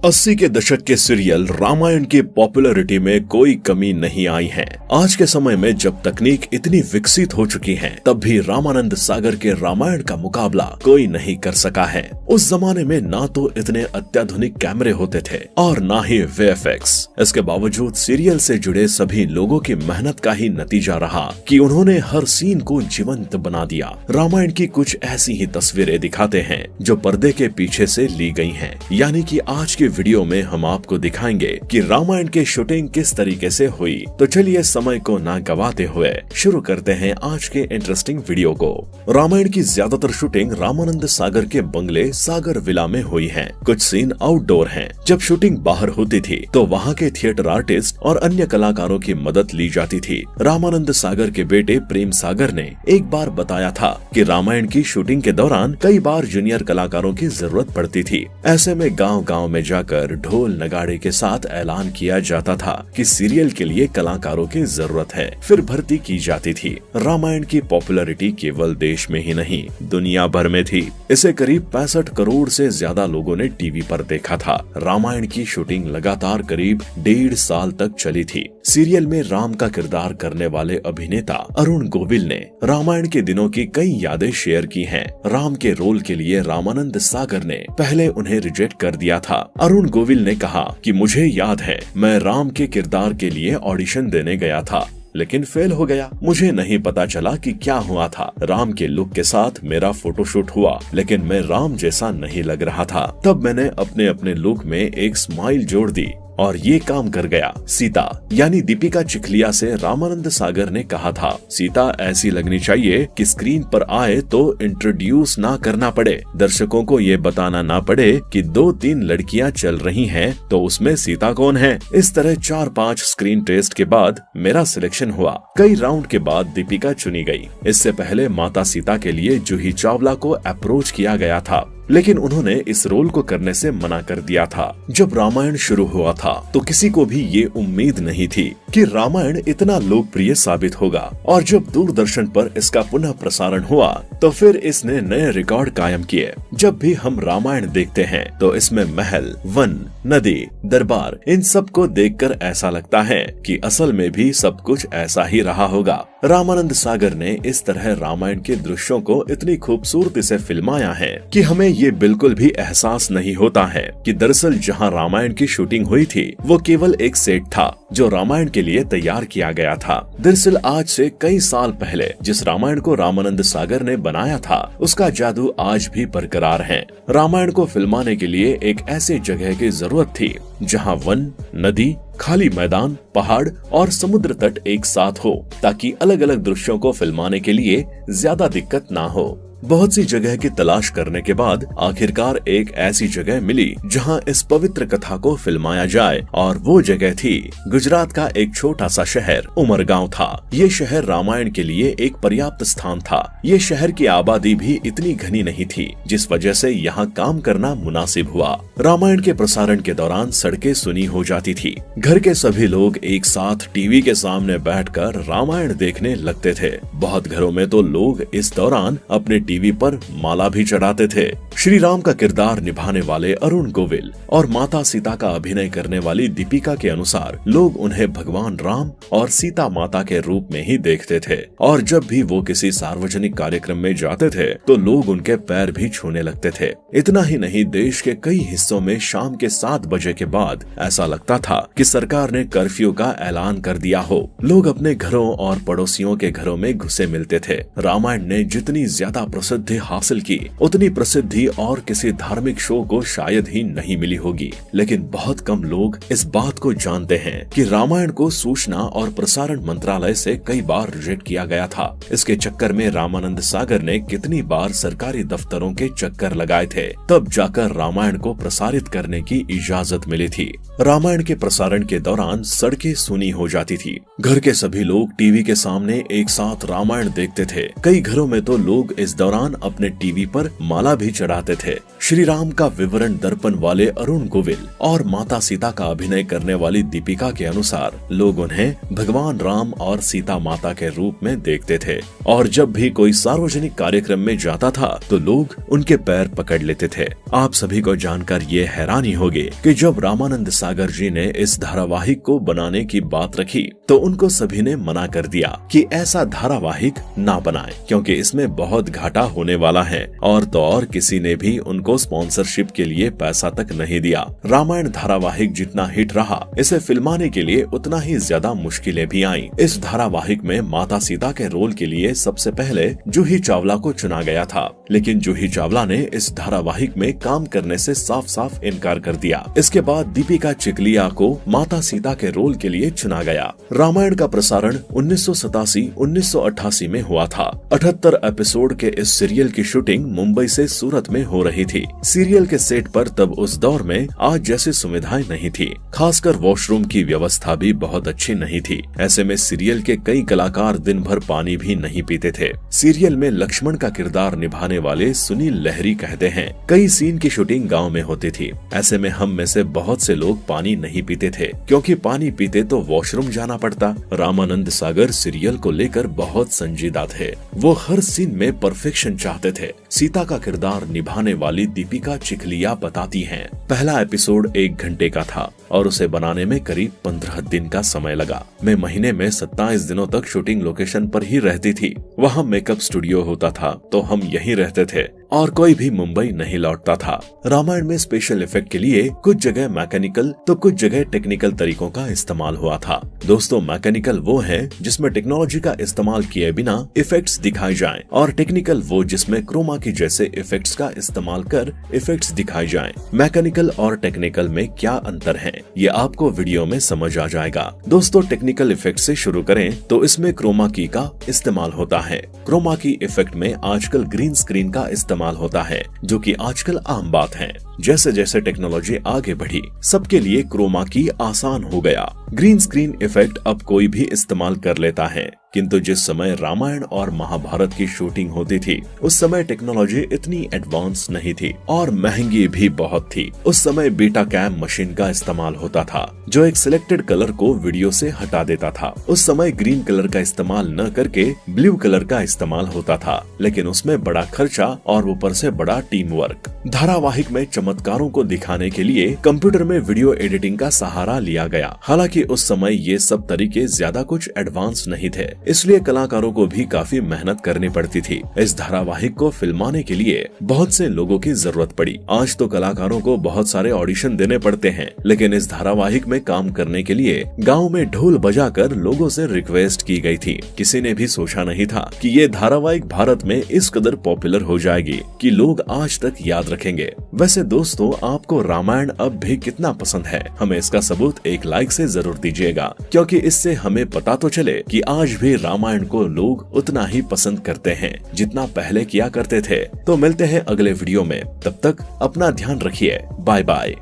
80 के दशक के सीरियल रामायण की पॉपुलैरिटी में कोई कमी नहीं आई है। आज के समय में जब तकनीक इतनी विकसित हो चुकी है, तब भी रामानंद सागर के रामायण का मुकाबला कोई नहीं कर सका है। उस जमाने में ना तो इतने अत्याधुनिक कैमरे होते थे और ना ही VFX। इसके बावजूद सीरियल से जुड़े सभी लोगों की मेहनत का ही नतीजा रहा कि उन्होंने हर सीन को जीवंत बना दिया। रामायण की कुछ ऐसी ही तस्वीरें दिखाते हैं जो पर्दे के पीछे से ली गई हैं। यानी कि आज के वीडियो में हम आपको दिखाएंगे कि रामायण की शूटिंग किस तरीके से हुई। तो चलिए समय को ना गवाते हुए शुरू करते हैं आज के इंटरेस्टिंग वीडियो को। रामायण की ज्यादातर शूटिंग रामानंद सागर के बंगले सागर विला में हुई है। कुछ सीन आउटडोर हैं। जब शूटिंग बाहर होती थी तो वहाँ के थिएटर आर्टिस्ट और अन्य कलाकारों की मदद ली जाती थी। रामानंद सागर के बेटे प्रेम सागर ने एक बार बताया था कि रामायण की शूटिंग के दौरान कई बार जूनियर कलाकारों की जरूरत पड़ती थी। ऐसे में गांव-गांव में जाकर ढोल नगाड़े के साथ ऐलान किया जाता था कि सीरियल के लिए कलाकारों की जरूरत है, फिर भर्ती की जाती थी। रामायण की पॉपुलैरिटी केवल देश में ही नहीं, दुनिया भर में थी। इसे करीब 65 करोड़ से ज्यादा लोगों ने टीवी पर देखा था। रामायण की शूटिंग लगातार करीब 1.5 साल तक चली थी। सीरियल में राम का किरदार करने वाले अभिनेता अरुण गोविल ने रामायण के दिनों की कई यादें शेयर की हैं। राम के रोल के लिए रामानंद सागर ने पहले उन्हें रिजेक्ट कर दिया था। अरुण गोविल ने कहा कि मुझे याद है, मैं राम के किरदार के लिए ऑडिशन देने गया था, लेकिन फेल हो गया। मुझे नहीं पता चला कि क्या हुआ था। राम के लुक के साथ मेरा फोटोशूट हुआ, लेकिन मैं राम जैसा नहीं लग रहा था। तब मैंने अपने अपने लुक में एक स्माइल जोड़ दी और ये काम कर गया। सीता यानी दीपिका चिखलिया से रामानंद सागर ने कहा था, सीता ऐसी लगनी चाहिए कि स्क्रीन पर आए तो इंट्रोड्यूस ना करना पड़े, दर्शकों को ये बताना ना पड़े कि 2-3 लड़कियां चल रही हैं, तो उसमें सीता कौन है। इस तरह 4-5 स्क्रीन टेस्ट के बाद मेरा सिलेक्शन हुआ। कई राउंड के बाद दीपिका चुनी गई। इससे पहले माता सीता के लिए जूही चावला को अप्रोच किया गया था, लेकिन उन्होंने इस रोल को करने से मना कर दिया था। जब रामायण शुरू हुआ था तो किसी को भी ये उम्मीद नहीं थी कि रामायण इतना लोकप्रिय साबित होगा, और जब दूरदर्शन पर इसका पुनः प्रसारण हुआ तो फिर इसने नए रिकॉर्ड कायम किए। जब भी हम रामायण देखते हैं तो इसमें महल, वन, नदी, दरबार, इन सब को देखकर ऐसा लगता है कि असल में भी सब कुछ ऐसा ही रहा होगा। रामानंद सागर ने इस तरह रामायण के दृश्यों को इतनी खूबसूरती से फिल्माया है कि हमें ये बिल्कुल भी एहसास नहीं होता है कि दरअसल जहां रामायण की शूटिंग हुई थी वो केवल एक सेट था जो रामायण के लिए तैयार किया गया था। दरअसल आज से कई साल पहले जिस रामायण को रामानंद सागर ने बनाया था, उसका जादू आज भी बरकरार है। रामायण को फिल्माने के लिए एक ऐसे जगह की जरूरत थी जहां वन, नदी, खाली मैदान, पहाड़ और समुद्र तट एक साथ हो, ताकि अलग अलग दृश्यों को फिल्माने के लिए ज्यादा दिक्कत ना हो। बहुत सी जगह की तलाश करने के बाद आखिरकार एक ऐसी जगह मिली जहां इस पवित्र कथा को फिल्माया जाए, और वो जगह थी गुजरात का एक छोटा सा शहर उमरगांव था। ये शहर रामायण के लिए एक पर्याप्त स्थान था। ये शहर की आबादी भी इतनी घनी नहीं थी, जिस वजह से यहाँ काम करना मुनासिब हुआ। रामायण के प्रसारण के दौरान सड़कें सुनी हो जाती थी। घर के सभी लोग एक साथ टीवी के सामने बैठकर रामायण देखने लगते थे। बहुत घरों में तो लोग इस दौरान अपने टीवी पर माला भी चढ़ाते थे। श्री राम का किरदार निभाने वाले अरुण गोविल और माता सीता का अभिनय करने वाली दीपिका के अनुसार लोग उन्हें भगवान राम और सीता माता के रूप में ही देखते थे, और जब भी वो किसी सार्वजनिक कार्यक्रम में जाते थे तो लोग उनके पैर भी छूने लगते थे। इतना ही नहीं, देश के कई हिस्सों में शाम के 7 बजे के बाद ऐसा लगता था कि सरकार ने कर्फ्यू का ऐलान कर दिया हो। लोग अपने घरों और पड़ोसियों के घरों में घुसे मिलते थे। रामायण ने जितनी ज्यादा प्रसिद्धि हासिल की, उतनी प्रसिद्धि और किसी धार्मिक शो को शायद ही नहीं मिली होगी। लेकिन बहुत कम लोग इस बात को जानते हैं कि रामायण को सूचना और प्रसारण मंत्रालय से कई बार रिजेक्ट किया गया था। इसके चक्कर में रामानंद सागर ने कितनी बार सरकारी दफ्तरों के चक्कर लगाए थे, तब जाकर रामायण को प्रसारित करने की इजाजत मिली थी। रामायण के प्रसारण के दौरान सड़कें सुनी हो जाती थी। घर के सभी लोग टीवी के सामने एक साथ रामायण देखते थे। कई घरों में तो लोग इस दौरान दौरान अपने टीवी पर माला भी चढ़ाते थे। श्री राम का विवरण दर्पण वाले अरुण गोविल और माता सीता का अभिनय करने वाली दीपिका के अनुसार लोग उन्हें भगवान राम और सीता माता के रूप में देखते थे और जब भी कोई सार्वजनिक कार्यक्रम में जाता था तो लोग उनके पैर पकड़ लेते थे। आप सभी को जानकर ये हैरानी होगी कि जब रामानंद सागर जी ने इस धारावाहिक को बनाने की बात रखी तो उनको सभी ने मना कर दिया कि ऐसा धारावाहिक ना बनाएं, क्योंकि इसमें बहुत घाटा होने वाला है और तो और किसी ने भी उनको स्पॉन्सरशिप के लिए पैसा तक नहीं दिया। रामायण धारावाहिक जितना हिट रहा, इसे फिल्माने के लिए उतना ही ज्यादा मुश्किलें भी आईं। इस धारावाहिक में माता सीता के रोल के लिए सबसे पहले जूही चावला को चुना गया था, लेकिन जूही चावला ने इस धारावाहिक में काम करने से साफ साफ इनकार कर दिया। इसके बाद दीपिका चिखलिया को माता सीता के रोल के लिए चुना गया। रामायण का प्रसारण 1987-1988 में हुआ था। 78 एपिसोड के इस सीरियल की शूटिंग मुंबई से सूरत में हो रही थी। सीरियल के सेट पर तब उस दौर में आज जैसी सुविधाएं नहीं थी, खासकर वॉशरूम की व्यवस्था भी बहुत अच्छी नहीं थी। ऐसे में सीरियल के कई कलाकार दिन भर पानी भी नहीं पीते थे। सीरियल में लक्ष्मण का किरदार निभाने वाले सुनील लहरी कहते हैं, कई सीन की शूटिंग गाँव में होती थी। ऐसे में हम में से बहुत से लोग पानी नहीं पीते थे, क्योंकि पानी पीते तो वॉशरूम जाना पड़ता। रामानंद सागर सीरियल को लेकर बहुत संजीदा थे। वो हर सीन में परफेक्शन चाहते थे। सीता का किरदार निभाने वाली दीपिका चिखलिया बताती हैं, पहला एपिसोड 1 घंटे का था और उसे बनाने में करीब 15 दिन का समय लगा। मैं महीने में 27 दिनों तक शूटिंग लोकेशन पर ही रहती थी। वहाँ मेकअप स्टूडियो होता था तो हम यहीं रहते थे और कोई भी मुंबई नहीं लौटता था। रामायण में स्पेशल इफेक्ट के लिए कुछ जगह मैकेनिकल तो कुछ जगह टेक्निकल तरीकों का इस्तेमाल हुआ था। दोस्तों, मैकेनिकल वो है जिसमें टेक्नोलॉजी का इस्तेमाल किए बिना इफेक्ट्स दिखाए जाएं और टेक्निकल वो जिसमें क्रोमा की जैसे इफेक्ट्स का इस्तेमाल कर इफेक्ट्स दिखाए जाएं। मैकेनिकल और टेक्निकल में क्या अंतर है ये आपको वीडियो में समझ आ जाएगा। दोस्तों, टेक्निकल इफेक्ट से शुरू करें तो इसमें क्रोमा की का इस्तेमाल होता है। क्रोमा की इफेक्ट में आजकल ग्रीन स्क्रीन का इस्तेमाल होता है, जो कि आजकल आम बात है। जैसे जैसे टेक्नोलॉजी आगे बढ़ी, सबके लिए क्रोमा की आसान हो गया। ग्रीन स्क्रीन इफेक्ट अब कोई भी इस्तेमाल कर लेता है, किंतु जिस समय रामायण और महाभारत की शूटिंग होती थी उस समय टेक्नोलॉजी इतनी एडवांस नहीं थी और महंगी भी बहुत थी। उस समय बीटा कैम मशीन का इस्तेमाल होता था जो एक सिलेक्टेड कलर को वीडियो से हटा देता था। उस समय ग्रीन कलर का इस्तेमाल न करके ब्लू कलर का इस्तेमाल होता था, लेकिन उसमें बड़ा खर्चा और ऊपर से बड़ा टीम वर्क। धारावाहिक में चमत्कारों को दिखाने के लिए कंप्यूटर में वीडियो एडिटिंग का सहारा लिया गया। हालांकि उस समय ये सब तरीके ज्यादा कुछ एडवांस नहीं थे, इसलिए कलाकारों को भी काफी मेहनत करनी पड़ती थी। इस धारावाहिक को फिल्माने के लिए बहुत से लोगों की जरूरत पड़ी। आज तो कलाकारों को बहुत सारे ऑडिशन देने पड़ते हैं, लेकिन इस धारावाहिक में काम करने के लिए गाँव में ढोल बजाकर लोगों से रिक्वेस्ट की गई थी। किसी ने भी सोचा नहीं था कि ये धारावाहिक भारत में इस कदर पॉपुलर हो जाएगी कि लोग आज तक याद रखेंगे। वैसे दोस्तों, आपको रामायण अब भी कितना पसंद है? हमें इसका सबूत एक लाइक से जरूर दीजिएगा, क्योंकि इससे हमें पता तो चले कि आज भी रामायण को लोग उतना ही पसंद करते हैं जितना पहले किया करते थे। तो मिलते हैं अगले वीडियो में, तब तक अपना ध्यान रखिए। Bye bye.